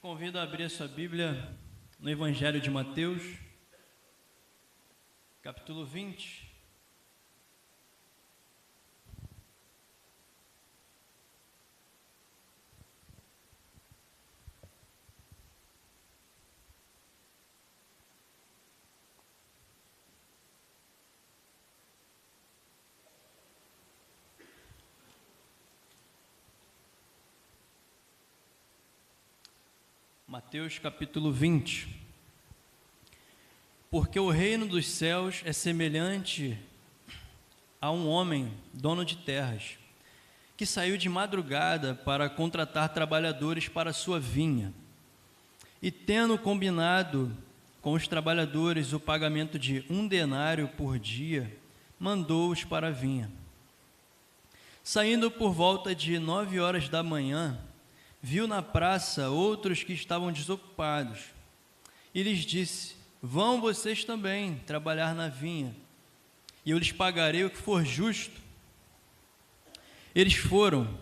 Convido a abrir a sua Bíblia no Evangelho de Mateus, capítulo 20. Mateus capítulo 20. Porque o reino dos céus é semelhante a um homem, dono de terras, que saiu de madrugada para contratar trabalhadores para a sua vinha. E tendo combinado com os trabalhadores o pagamento de 1 denário por dia, mandou-os para a vinha. Saindo por volta de 9 horas da manhã, viu na praça outros que estavam desocupados, e lhes disse: vão vocês também trabalhar na vinha, e eu lhes pagarei o que for justo. Eles foram.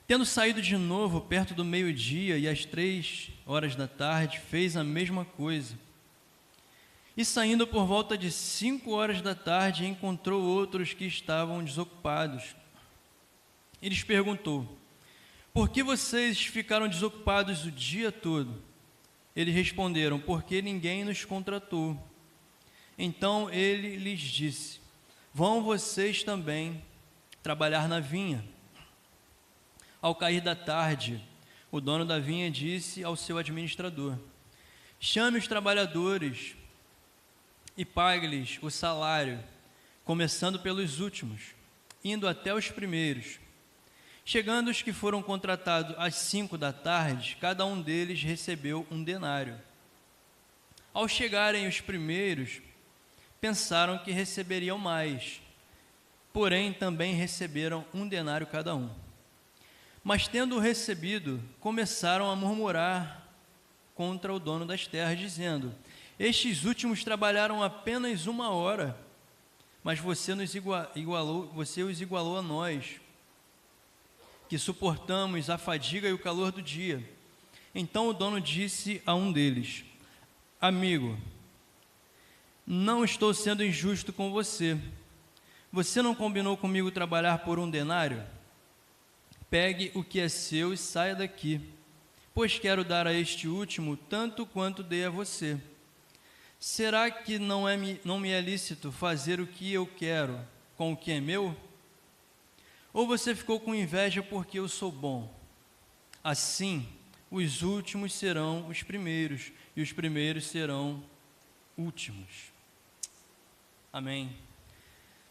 Tendo saído de novo perto do meio-dia e às 3 horas da tarde, fez a mesma coisa. E saindo por volta de 5 horas da tarde, encontrou outros que estavam desocupados. E lhes perguntou: por que vocês ficaram desocupados o dia todo? Eles responderam: porque ninguém nos contratou. Então ele lhes disse: vão vocês também trabalhar na vinha. Ao cair da tarde, o dono da vinha disse ao seu administrador: chame os trabalhadores e pague-lhes o salário, começando pelos últimos, indo até os primeiros. Chegando os que foram contratados às 5 da tarde, cada um deles recebeu 1 denário. Ao chegarem os primeiros, pensaram que receberiam mais, porém também receberam 1 denário cada um. Mas tendo recebido, começaram a murmurar contra o dono das terras, dizendo: estes últimos trabalharam apenas 1 hora, mas você os igualou a nós, que suportamos a fadiga e o calor do dia. Então o dono disse a um deles: amigo, não estou sendo injusto com você. Você não combinou comigo trabalhar por 1 denário? Pegue o que é seu e saia daqui, pois quero dar a este último tanto quanto dei a você. Será que não me é lícito fazer o que eu quero com o que é meu? Ou você ficou com inveja porque eu sou bom? Assim, os últimos serão os primeiros, e os primeiros serão últimos. Amém.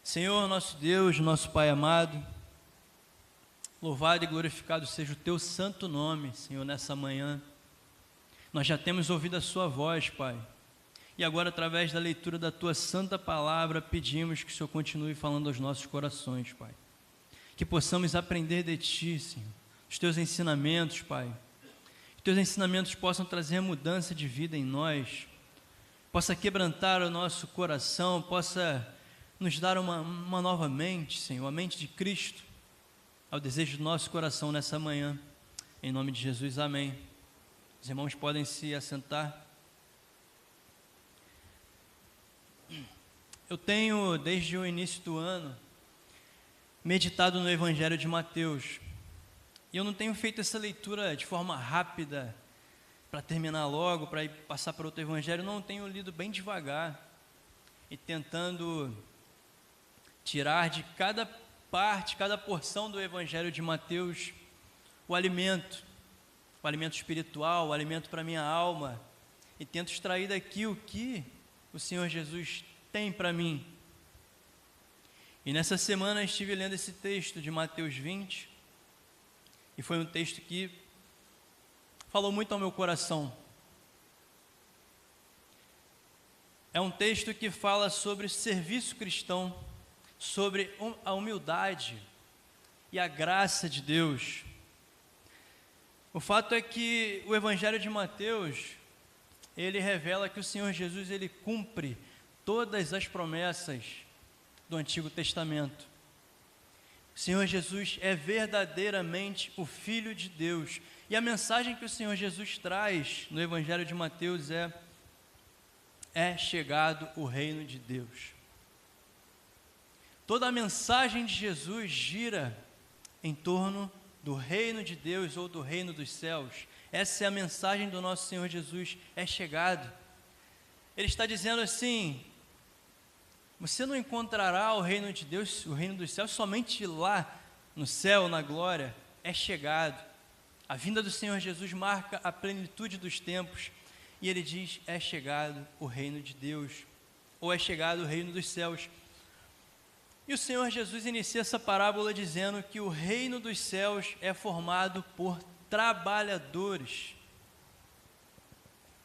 Senhor, nosso Deus, nosso Pai amado, louvado e glorificado seja o Teu santo nome, Senhor, nessa manhã. Nós já temos ouvido a Sua voz, Pai, e agora, através da leitura da Tua santa palavra, pedimos que o Senhor continue falando aos nossos corações, Pai. Que possamos aprender de Ti, Senhor, os Teus ensinamentos, Pai. Que Teus ensinamentos possam trazer mudança de vida em nós, possa quebrantar o nosso coração, possa nos dar uma nova mente, Senhor, a mente de Cristo, ao desejo do nosso coração nessa manhã. Em nome de Jesus, amém. Os irmãos podem se assentar. Eu tenho, desde o início do ano, meditado no Evangelho de Mateus, e eu não tenho feito essa leitura de forma rápida, para terminar logo, para ir passar para outro Evangelho. Não, tenho lido bem devagar, e tentando tirar de cada parte, cada porção do Evangelho de Mateus, o alimento espiritual, o alimento para a minha alma, e tento extrair daqui o que o Senhor Jesus tem para mim. E nessa semana estive lendo esse texto de Mateus 20, e foi um texto que falou muito ao meu coração. É um texto que fala sobre o serviço cristão, sobre a humildade e a graça de Deus. O fato é que o Evangelho de Mateus, ele revela que o Senhor Jesus, ele cumpre todas as promessas do Antigo Testamento. O Senhor Jesus é verdadeiramente o Filho de Deus, E a mensagem que o Senhor Jesus traz no Evangelho de Mateus é chegado o reino de Deus. Toda a mensagem de Jesus gira em torno do reino de Deus ou do reino dos céus. Essa é a mensagem do nosso Senhor Jesus, é chegado. Ele está dizendo assim: você não encontrará o reino de Deus, o reino dos céus, somente lá no céu, na glória, é chegado. A vinda do Senhor Jesus marca a plenitude dos tempos, e ele diz: é chegado o reino de Deus, ou é chegado o reino dos céus. E o Senhor Jesus inicia essa parábola dizendo que o reino dos céus é formado por trabalhadores,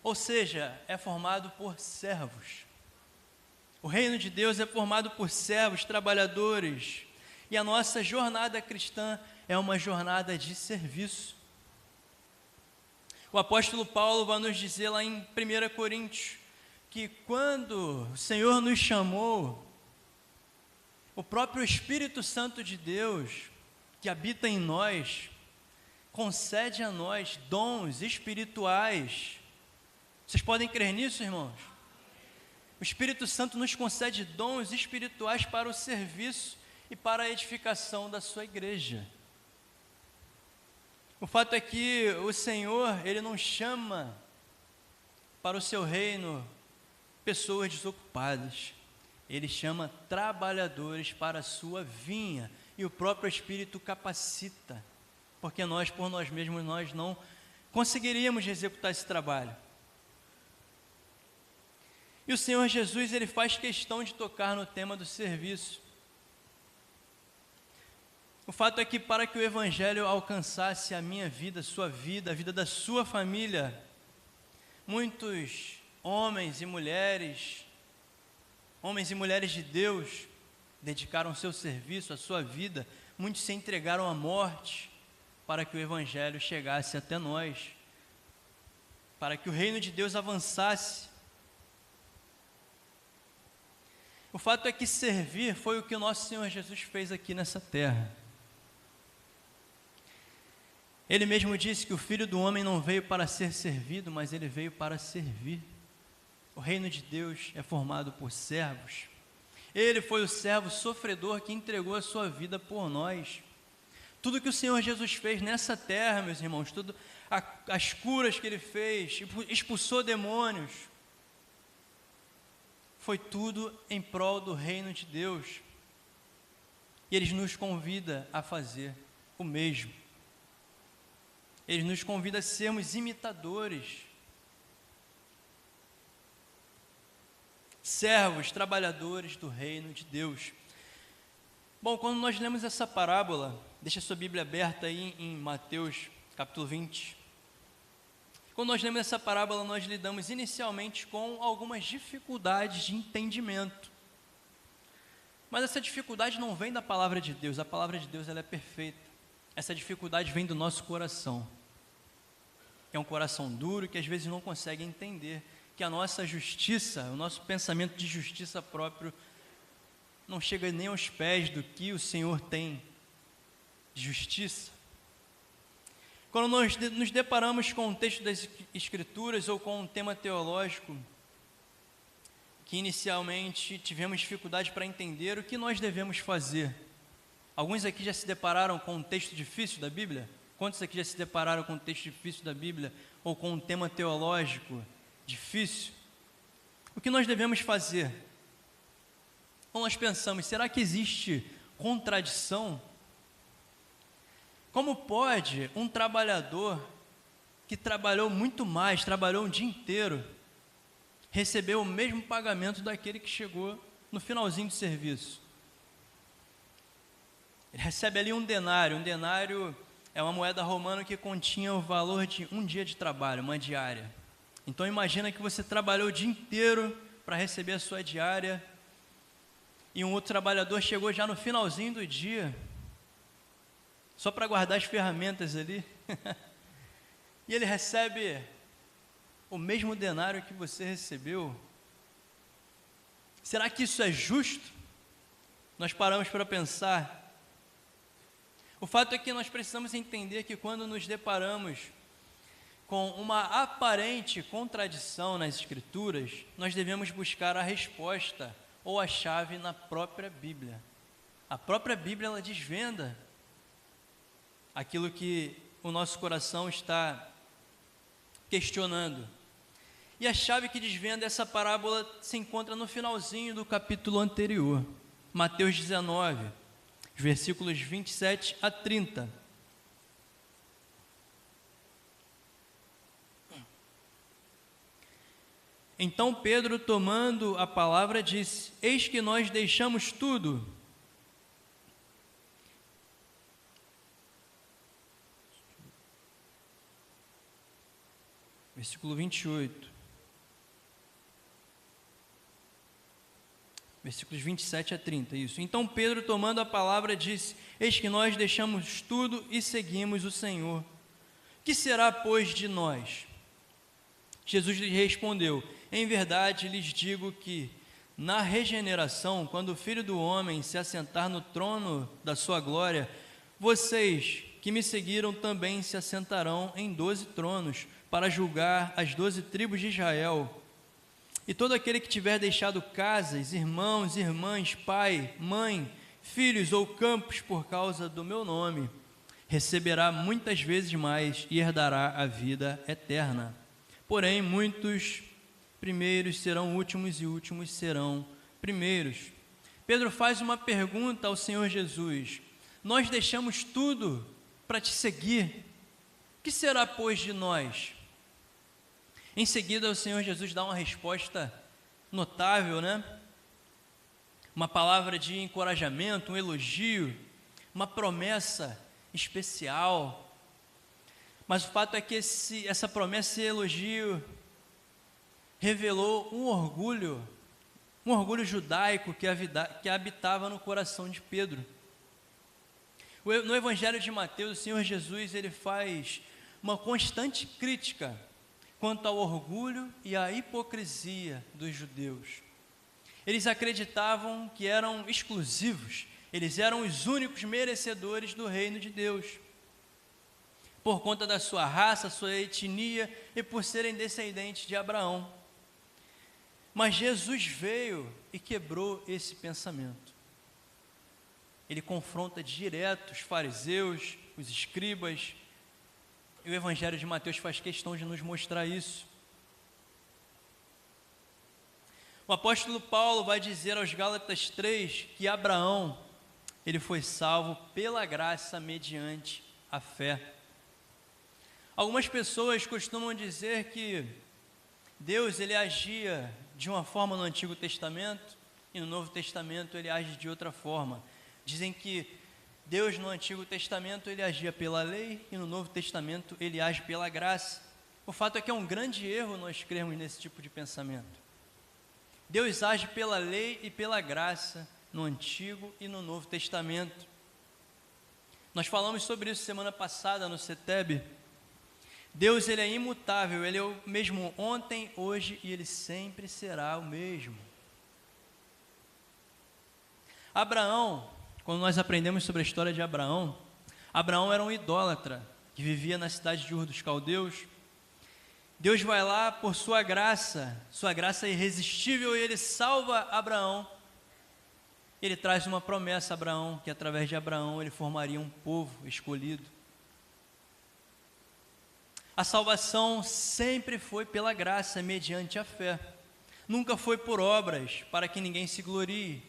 ou seja, é formado por servos. O reino de Deus é formado por servos, trabalhadores, e a nossa jornada cristã é uma jornada de serviço. O apóstolo Paulo vai nos dizer lá em 1 Coríntios, que quando o Senhor nos chamou, o próprio Espírito Santo de Deus, que habita em nós, concede a nós dons espirituais. Vocês podem crer nisso, irmãos? O Espírito Santo nos concede dons espirituais para o serviço e para a edificação da sua igreja. O fato é que o Senhor, Ele não chama para o seu reino pessoas desocupadas. Ele chama trabalhadores para a sua vinha, e o próprio Espírito capacita, porque nós, por nós mesmos, nós não conseguiríamos executar esse trabalho. E o Senhor Jesus, Ele faz questão de tocar no tema do serviço. O fato é que para que o Evangelho alcançasse a minha vida, a sua vida, a vida da sua família, muitos homens e mulheres de Deus, dedicaram seu serviço, a sua vida, muitos se entregaram à morte, para que o Evangelho chegasse até nós, para que o reino de Deus avançasse. O fato é que servir foi o que o nosso Senhor Jesus fez aqui nessa terra. Ele mesmo disse que o Filho do Homem não veio para ser servido, mas ele veio para servir. O reino de Deus é formado por servos. Ele foi o servo sofredor que entregou a sua vida por nós. Tudo que o Senhor Jesus fez nessa terra, meus irmãos, as curas que Ele fez, expulsou demônios, foi tudo em prol do reino de Deus. E Ele nos convida a fazer o mesmo. Ele nos convida a sermos imitadores, servos, trabalhadores do reino de Deus. Bom, quando nós lemos essa parábola, deixa a sua Bíblia aberta aí em Mateus capítulo 20. Quando nós lemos essa parábola, nós lidamos inicialmente com algumas dificuldades de entendimento. Mas essa dificuldade não vem da palavra de Deus, a palavra de Deus ela é perfeita. Essa dificuldade vem do nosso coração. É um coração duro que às vezes não consegue entender que a nossa justiça, o nosso pensamento de justiça próprio, não chega nem aos pés do que o Senhor tem de justiça. Quando nós nos deparamos com um texto das Escrituras ou com um tema teológico, que inicialmente tivemos dificuldade para entender, o que nós devemos fazer? Alguns aqui já se depararam com um texto difícil da Bíblia? Quantos aqui já se depararam com um texto difícil da Bíblia? Ou com um tema teológico difícil? O que nós devemos fazer? Então nós pensamos, será que existe contradição? Como pode um trabalhador que trabalhou muito mais, trabalhou um dia inteiro, receber o mesmo pagamento daquele que chegou no finalzinho do serviço? Ele recebe ali um denário. Um denário é uma moeda romana que continha o valor de um dia de trabalho, uma diária. Então imagina que você trabalhou o dia inteiro para receber a sua diária, e um outro trabalhador chegou já no finalzinho do dia, só para guardar as ferramentas ali, e ele recebe o mesmo denário que você recebeu. Será que isso é justo? Nós paramos para pensar. O fato é que nós precisamos entender que quando nos deparamos com uma aparente contradição nas Escrituras, nós devemos buscar a resposta ou a chave na própria Bíblia. A própria Bíblia, ela desvenda aquilo que o nosso coração está questionando. E a chave que desvenda essa parábola se encontra no finalzinho do capítulo anterior, Mateus 19, versículos 27 a 30. Então Pedro, tomando a palavra, disse: Eis que nós deixamos tudo. Versículo 28. Versículos 27 a 30, isso. Então Pedro, tomando a palavra, disse: Eis que nós deixamos tudo e seguimos o Senhor. Que será, pois, de nós? Jesus lhe respondeu: Em verdade lhes digo que, na regeneração, quando o Filho do Homem se assentar no trono da sua glória, vocês que me seguiram também se assentarão em 12 tronos, para julgar as 12 tribos de Israel. E todo aquele que tiver deixado casas, irmãos, irmãs, pai, mãe, filhos ou campos por causa do meu nome, receberá muitas vezes mais e herdará a vida eterna. Porém, muitos primeiros serão últimos e últimos serão primeiros. Pedro faz uma pergunta ao Senhor Jesus: nós deixamos tudo para te seguir. Que será, pois, de nós? Em seguida, o Senhor Jesus dá uma resposta notável, né? Uma palavra de encorajamento, um elogio, uma promessa especial. Mas o fato é que essa promessa e elogio revelou um orgulho judaico que habitava no coração de Pedro. No Evangelho de Mateus, o Senhor Jesus ele faz uma constante crítica quanto ao orgulho e à hipocrisia dos judeus. Eles acreditavam que eram exclusivos, eles eram os únicos merecedores do reino de Deus, por conta da sua raça, sua etnia e por serem descendentes de Abraão. Mas Jesus veio e quebrou esse pensamento. Ele confronta direto os fariseus, os escribas, e o Evangelho de Mateus faz questão de nos mostrar isso. O apóstolo Paulo vai dizer aos Gálatas 3 que Abraão, ele foi salvo pela graça mediante a fé. Algumas pessoas costumam dizer que Deus ele agia de uma forma no Antigo Testamento e no Novo Testamento ele age de outra forma. Dizem que Deus no Antigo Testamento ele agia pela lei e no Novo Testamento ele age pela graça. O fato é que é um grande erro nós crermos nesse tipo de pensamento. Deus age pela lei e pela graça no Antigo e no Novo Testamento. Nós falamos sobre isso semana passada no CETEB. Deus ele é imutável, ele é o mesmo ontem, hoje e ele sempre será o mesmo. Abraão, quando nós aprendemos sobre a história de Abraão, Abraão era um idólatra que vivia na cidade de Ur dos Caldeus. Deus vai lá por sua graça irresistível, e ele salva Abraão. Ele traz uma promessa a Abraão, que através de Abraão ele formaria um povo escolhido. A salvação sempre foi pela graça, mediante a fé. Nunca foi por obras, para que ninguém se glorie.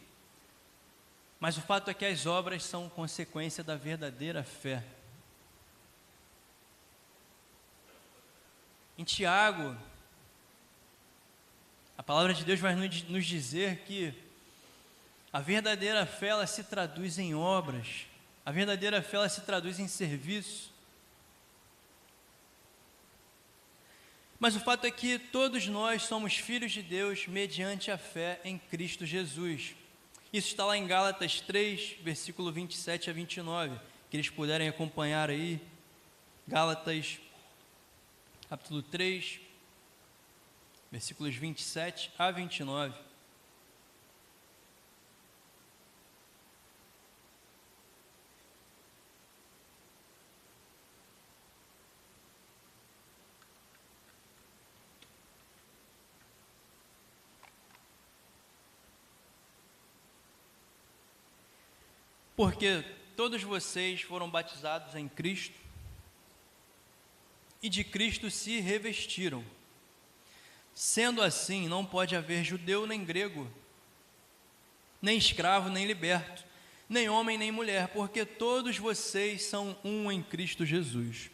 Mas o fato é que as obras são consequência da verdadeira fé. Em Tiago, a palavra de Deus vai nos dizer que a verdadeira fé ela se traduz em obras, a verdadeira fé ela se traduz em serviço. Mas o fato é que todos nós somos filhos de Deus mediante a fé em Cristo Jesus. Isso está lá em Gálatas 3, versículo 27 a 29, que eles puderem acompanhar aí. Gálatas, capítulo 3, versículos 27 a 29. Porque todos vocês foram batizados em Cristo e de Cristo se revestiram. Sendo assim, não pode haver judeu nem grego, nem escravo nem liberto, nem homem nem mulher, porque todos vocês são um em Cristo Jesus.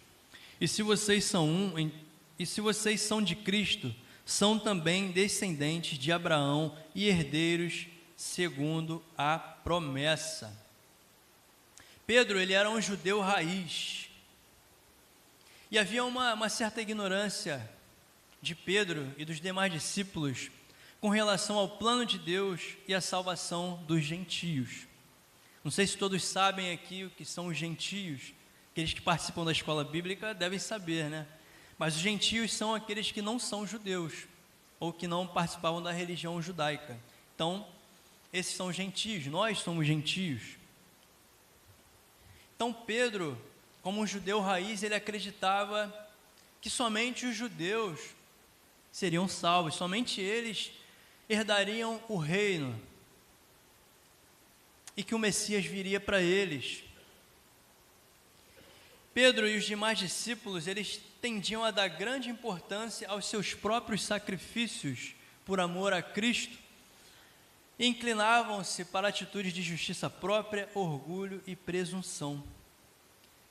E se vocês são de Cristo, são também descendentes de Abraão e herdeiros segundo a promessa. Pedro, ele era um judeu raiz. E havia uma certa ignorância de Pedro e dos demais discípulos com relação ao plano de Deus e a salvação dos gentios. Não sei se todos sabem aqui o que são os gentios. Aqueles que participam da escola bíblica devem saber, né? Mas os gentios são aqueles que não são judeus ou que não participavam da religião judaica. Então, esses são os gentios, nós somos gentios. Então, Pedro, como um judeu raiz, ele acreditava que somente os judeus seriam salvos, somente eles herdariam o reino e que o Messias viria para eles. Pedro e os demais discípulos, eles tendiam a dar grande importância aos seus próprios sacrifícios por amor a Cristo e inclinavam-se para atitudes de justiça própria, orgulho e presunção.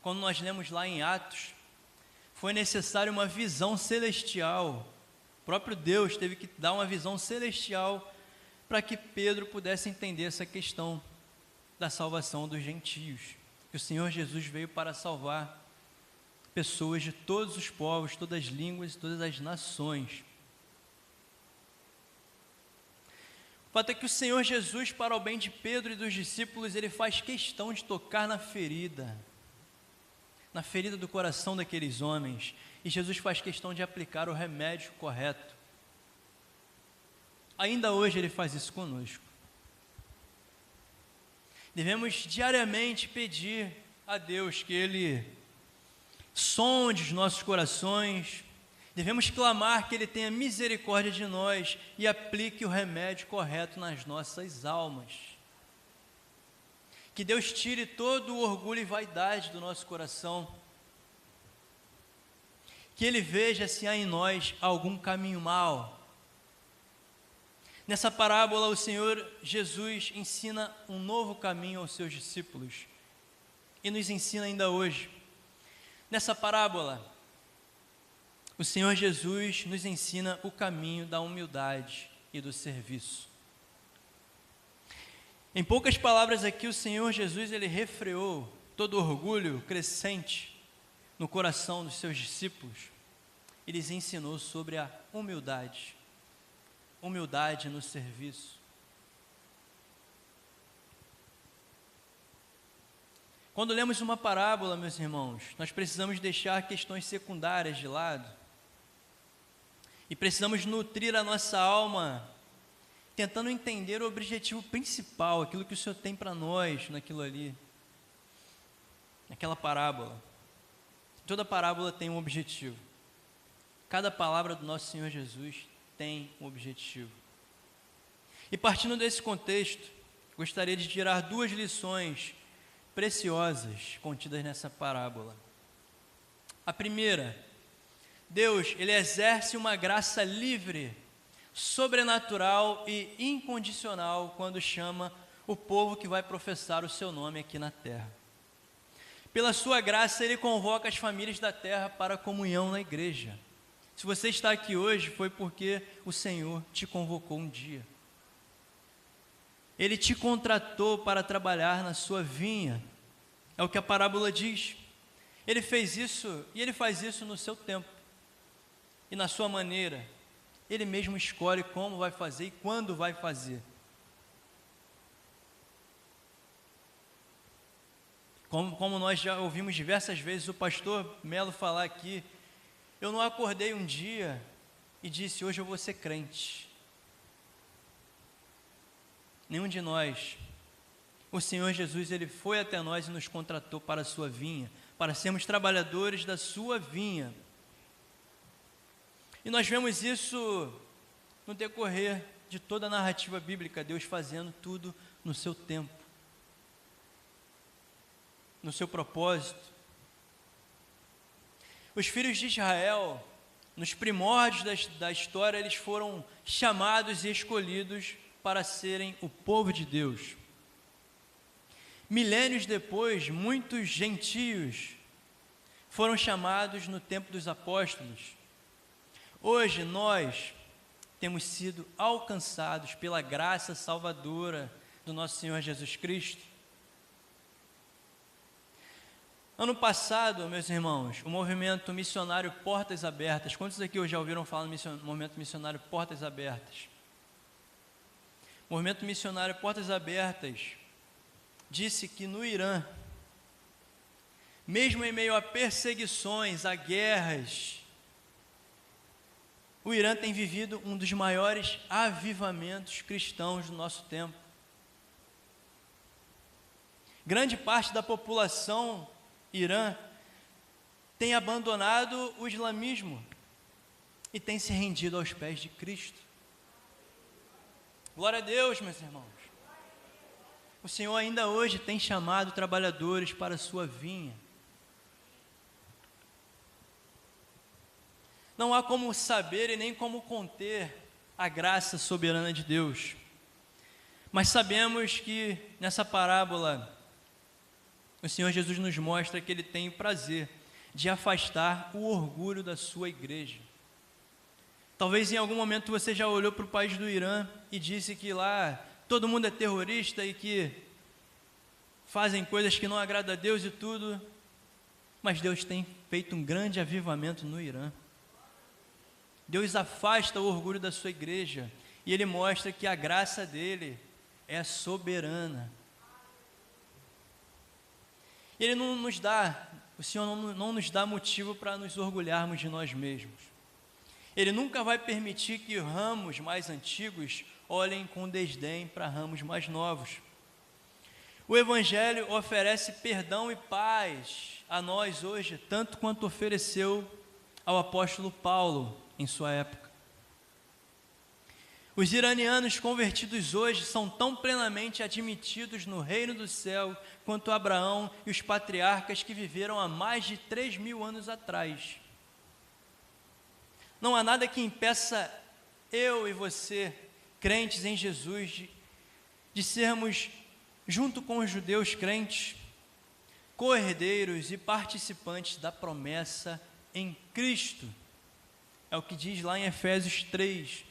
Quando nós lemos lá em Atos, foi necessário uma visão celestial. O próprio Deus teve que dar uma visão celestial para que Pedro pudesse entender essa questão da salvação dos gentios. Que o Senhor Jesus veio para salvar pessoas de todos os povos, todas as línguas, todas as nações. O fato é que o Senhor Jesus, para o bem de Pedro e dos discípulos, ele faz questão de tocar na ferida do coração daqueles homens, e Jesus faz questão de aplicar o remédio correto. Ainda hoje ele faz isso conosco. Devemos diariamente pedir a Deus que Ele sonde os nossos corações, devemos clamar que Ele tenha misericórdia de nós e aplique o remédio correto nas nossas almas. Que Deus tire todo o orgulho e vaidade do nosso coração, que Ele veja se há em nós algum caminho mau. Nessa parábola, o Senhor Jesus ensina um novo caminho aos seus discípulos e nos ensina ainda hoje. Nessa parábola, o Senhor Jesus nos ensina o caminho da humildade e do serviço. Em poucas palavras aqui, o Senhor Jesus, ele refreou todo o orgulho crescente no coração dos seus discípulos e lhes ensinou sobre a humildade no serviço. Quando lemos uma parábola, meus irmãos, nós precisamos deixar questões secundárias de lado e precisamos nutrir a nossa alma tentando entender o objetivo principal, aquilo que o Senhor tem para nós naquilo ali, naquela parábola. Toda parábola tem um objetivo. Cada palavra do nosso Senhor Jesus tem um objetivo. E partindo desse contexto, gostaria de tirar duas lições preciosas contidas nessa parábola. A primeira, Deus, ele exerce uma graça livre, sobrenatural e incondicional quando chama o povo que vai professar o seu nome aqui na terra. Pela sua graça, ele convoca as famílias da terra para a comunhão na igreja. Se você está aqui hoje, foi porque o Senhor te convocou um dia. Ele te contratou para trabalhar na sua vinha. É o que a parábola diz. Ele fez isso e ele faz isso no seu tempo e na sua maneira. Ele mesmo escolhe como vai fazer e quando vai fazer. Como nós já ouvimos diversas vezes o pastor Melo falar aqui, eu não acordei um dia e disse, hoje eu vou ser crente. Nenhum de nós. O Senhor Jesus, ele foi até nós e nos contratou para a sua vinha, para sermos trabalhadores da sua vinha. E nós vemos isso no decorrer de toda a narrativa bíblica, Deus fazendo tudo no seu tempo. no seu propósito. Os filhos de Israel, nos primórdios da história, eles foram chamados e escolhidos para serem o povo de Deus. Milênios depois, muitos gentios foram chamados no tempo dos apóstolos. Hoje, nós temos sido alcançados pela graça salvadora do nosso Senhor Jesus Cristo. Ano passado, meus irmãos, o movimento missionário Portas Abertas, quantos aqui hoje já ouviram falar no movimento missionário Portas Abertas? O movimento missionário Portas Abertas disse que no Irã, mesmo em meio a perseguições, a guerras, o Irã tem vivido um dos maiores avivamentos cristãos do nosso tempo. Grande parte da população Irã tem abandonado o islamismo e tem se rendido aos pés de Cristo. Glória a Deus, meus irmãos. O Senhor ainda hoje tem chamado trabalhadores para a sua vinha. Não há como saber e nem como conter a graça soberana de Deus. Mas sabemos que nessa parábola o Senhor Jesus nos mostra que Ele tem o prazer de afastar o orgulho da sua igreja. Talvez em algum momento você já olhou para o país do Irã e disse que lá todo mundo é terrorista e que fazem coisas que não agradam a Deus e tudo, mas Deus tem feito um grande avivamento no Irã. Deus afasta o orgulho da sua igreja e Ele mostra que a graça dEle é soberana. Ele não nos dá, o Senhor não nos dá motivo para nos orgulharmos de nós mesmos. Ele nunca vai permitir que ramos mais antigos olhem com desdém para ramos mais novos. O Evangelho oferece perdão e paz a nós hoje, tanto quanto ofereceu ao apóstolo Paulo em sua época. Os iranianos convertidos hoje são tão plenamente admitidos no reino do céu quanto Abraão e os patriarcas que viveram há mais de 3.000 anos atrás. Não há nada que impeça eu e você, crentes em Jesus, de sermos, junto com os judeus crentes, co-herdeiros e participantes da promessa em Cristo. É o que diz lá em Efésios 3,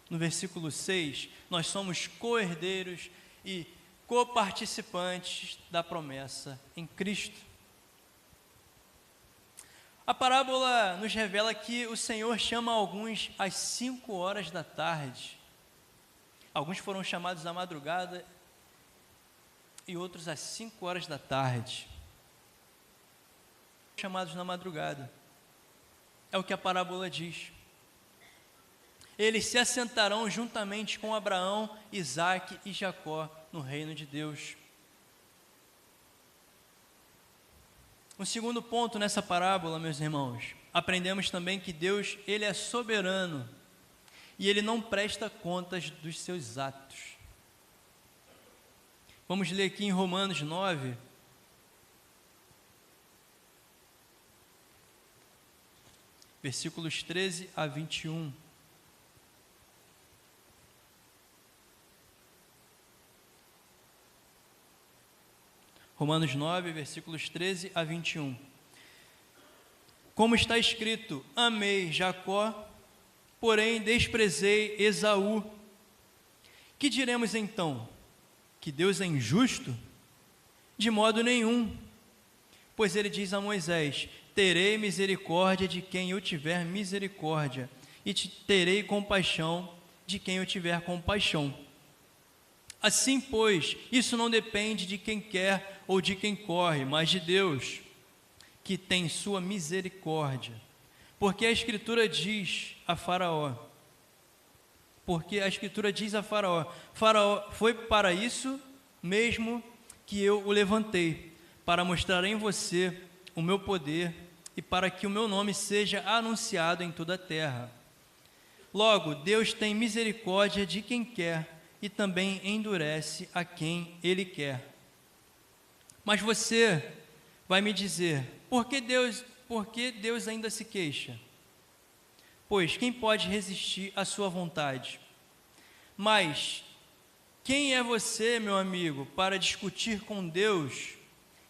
no versículo 6, nós somos co-herdeiros e coparticipantes da promessa em Cristo. A parábola nos revela que o Senhor chama alguns às 5 horas da tarde. Alguns foram chamados à madrugada e outros às 5 horas da tarde. Chamados na madrugada. É o que a parábola diz. Eles se assentarão juntamente com Abraão, Isaque e Jacó no reino de Deus. Um segundo ponto nessa parábola, meus irmãos, aprendemos também que Deus, Ele é soberano e Ele não presta contas dos seus atos. Vamos ler aqui em Romanos 9, versículos 13 a 21. Romanos 9, versículos 13 a 21. Como está escrito, amei Jacó, porém desprezei Esaú. Que diremos então? Que Deus é injusto? De modo nenhum. Pois ele diz a Moisés, terei misericórdia de quem eu tiver misericórdia, e terei compaixão de quem eu tiver compaixão. Assim, pois, isso não depende de quem quer ou de quem corre, mas de Deus, que tem sua misericórdia. Porque a Escritura diz a Faraó, Faraó, foi para isso mesmo que eu o levantei, para mostrar em você o meu poder e para que o meu nome seja anunciado em toda a terra. Logo, Deus tem misericórdia de quem quer e também endurece a quem Ele quer. Mas você vai me dizer: por que Deus ainda se queixa? Pois quem pode resistir à sua vontade? Mas quem é você, meu amigo, para discutir com Deus?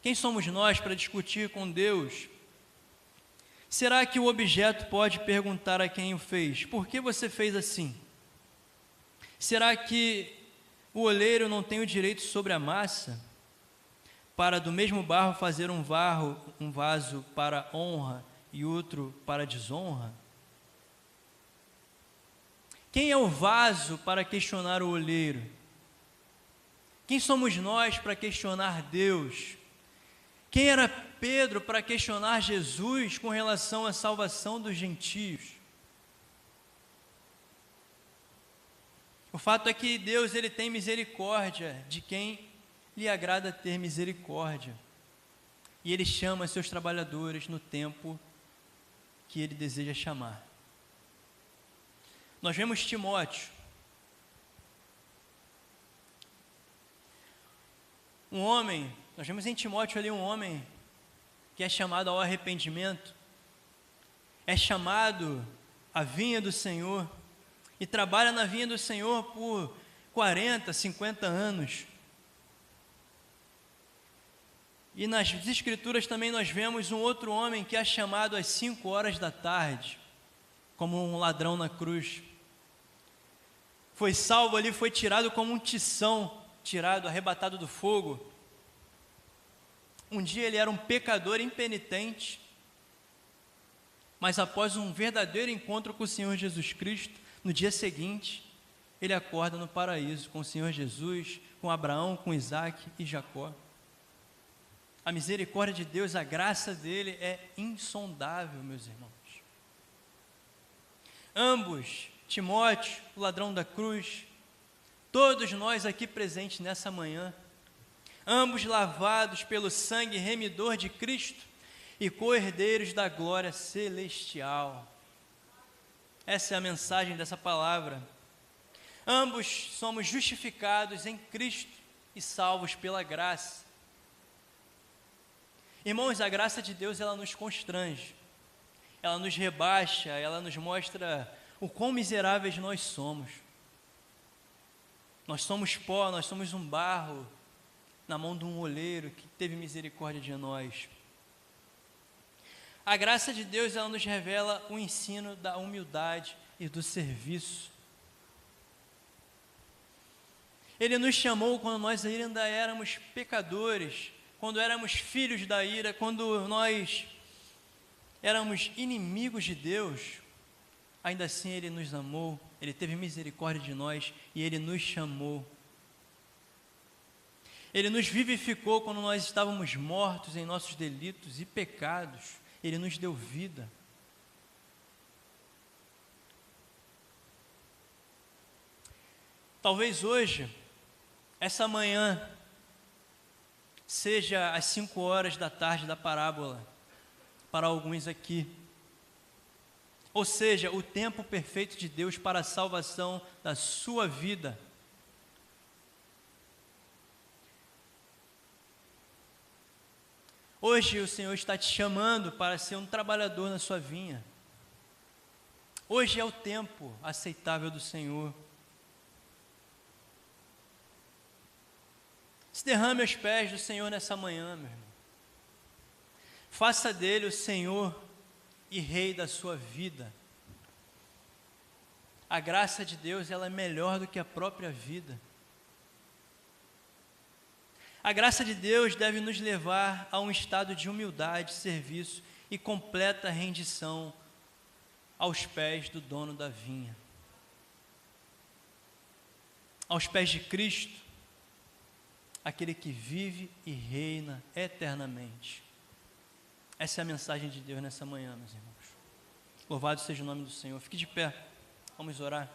Quem somos nós para discutir com Deus? Será que o objeto pode perguntar a quem o fez: por que você fez assim? Será que o oleiro não tem o direito sobre a massa, para do mesmo barro fazer um vaso para honra e outro para desonra? Quem é o vaso para questionar o oleiro? Quem somos nós para questionar Deus? Quem era Pedro para questionar Jesus com relação à salvação dos gentios? O fato é que Deus, ele tem misericórdia de quem lhe agrada ter misericórdia. E ele chama seus trabalhadores no tempo que ele deseja chamar. Nós vemos Timóteo, nós vemos em Timóteo ali um homem que é chamado ao arrependimento, é chamado à vinha do Senhor, e trabalha na vinha do Senhor por 40, 50 anos. E nas Escrituras também nós vemos um outro homem que é chamado às 5 horas da tarde, como um ladrão na cruz. Foi salvo ali, foi tirado como um tição, arrebatado do fogo. Um dia ele era um pecador impenitente, mas após um verdadeiro encontro com o Senhor Jesus Cristo, no dia seguinte, ele acorda no paraíso com o Senhor Jesus, com Abraão, com Isaac e Jacó. A misericórdia de Deus, a graça dele é insondável, meus irmãos. Ambos, Timóteo, o ladrão da cruz, todos nós aqui presentes nessa manhã, ambos lavados pelo sangue remidor de Cristo e co-herdeiros da glória celestial. Essa é a mensagem dessa palavra. Ambos somos justificados em Cristo e salvos pela graça. Irmãos, a graça de Deus, ela nos constrange, ela nos rebaixa, ela nos mostra o quão miseráveis nós somos. Nós somos pó, nós somos um barro na mão de um oleiro que teve misericórdia de nós. A graça de Deus, ela nos revela o ensino da humildade e do serviço. Ele nos chamou quando nós ainda éramos pecadores, quando éramos filhos da ira, quando nós éramos inimigos de Deus. Ainda assim Ele nos amou, Ele teve misericórdia de nós e Ele nos chamou. Ele nos vivificou quando nós estávamos mortos em nossos delitos e pecados. Ele nos deu vida. Talvez hoje, essa manhã, seja às 5 horas da tarde da parábola, para alguns aqui. Ou seja, o tempo perfeito de Deus para a salvação da sua vida. Hoje o Senhor está te chamando para ser um trabalhador na sua vinha. Hoje é o tempo aceitável do Senhor. Se derrame aos pés do Senhor nessa manhã, meu irmão. Faça dele o Senhor e Rei da sua vida. A graça de Deus, ela é melhor do que a própria vida. A graça de Deus deve nos levar a um estado de humildade, serviço e completa rendição aos pés do dono da vinha. Aos pés de Cristo, aquele que vive e reina eternamente. Essa é a mensagem de Deus nessa manhã, meus irmãos. Louvado seja o nome do Senhor. Fique de pé, vamos orar.